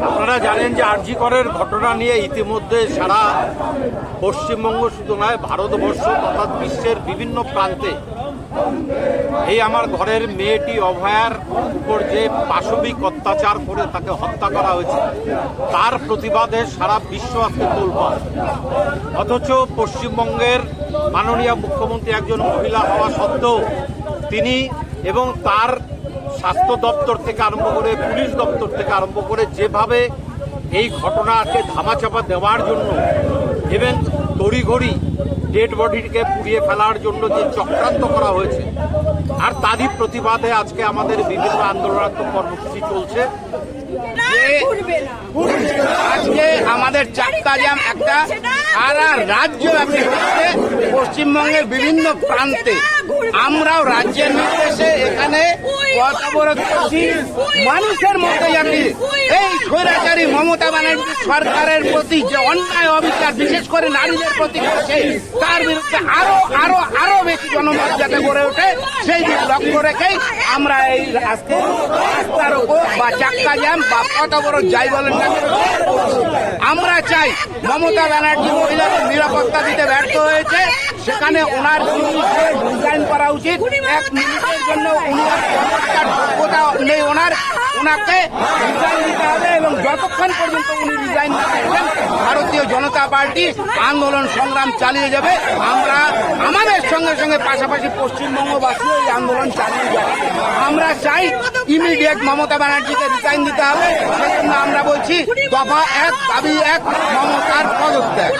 আপনারা জানেন যে আরজি করের ঘটনা নিয়ে ইতিমধ্যে সারা পশ্চিমবঙ্গ শুধু নয় ভারতবর্ষ তথা বিশ্বের বিভিন্ন প্রান্তে এই আমার ঘরের মেয়েটি অভয়ার উপর যে পাশবিক অত্যাচার করে তাকে হত্যা করা হয়েছে তার প্রতিবাদে সারা বিশ্ব আজকে তোলপাড়। অথচ পশ্চিমবঙ্গের মাননীয় মুখ্যমন্ত্রী একজন মহিলা হওয়া সত্ত্বেও তিনি এবং তার স্বাস্থ্য দপ্তর থেকে আরম্ভ করে পুলিশ দপ্তর থেকে আরম্ভ করে যেভাবে এই ঘটনাকে ধামাচাপা দেওয়ার জন্য এবং তড়িঘড়ি ডেড বডিকে পুড়িয়ে ফেলার জন্য যে চক্রান্ত করা হয়েছে আর তারই প্রতিবাদে আজকে আমাদের বিভিন্ন আন্দোলনাত্মক কর্মসূচি চলছে। আজকে আমাদের চাক্কা জ্যাম একটা সারা রাজ্য ব্যাপী হচ্ছে, পশ্চিমবঙ্গের বিভিন্ন প্রান্তে। আমরাও রাজ্যের নির্দেশে এখানে পথ অবরোধ করছি মানুষের মধ্যে যাতে এই স্বৈরাচারী মমতা ব্যানার্জি সরকারের প্রতি যে অন্যায় অবিচার বিশেষ করে নারীদের প্রতি করছে তার বিরুদ্ধে আরো আরো আরো বেশি জনমত যাতে গড়ে ওঠে সেই দিক লক্ষ্য রেখেই আমরা এই আজকে রাস্তার ওপর বা চাক্কা জ্যাম বা পথ অবরোধ যাই বলেন না আমরা চাই মমতা ব্যানার্জি মহিলাদের নিরাপত্তা দিতে ব্যর্থ হয়েছে, সেখানে ওনার রিজাইন করা উচিত। এক মিনিটের জন্য যোগ্যতা নেই ওনাকে রিজাইন দিতে হবে এবং যতক্ষণ পর্যন্ত উনি রিজাইন না করবেন ভারতীয় জনতা পার্টি আন্দোলন সংগ্রাম চালিয়ে যাবে। আমরা আমাদের সঙ্গে সঙ্গে পাশাপাশি পশ্চিমবঙ্গবাসী এই আন্দোলন চালিয়ে যাবে। আমরা চাই ইমিডিয়েট মমতা ব্যানার্জিকে রিজাইন দিতে হবে। সেজন্য আমরা বলছি দফা 1 দাবি 1 মমতার পদত্যাগ।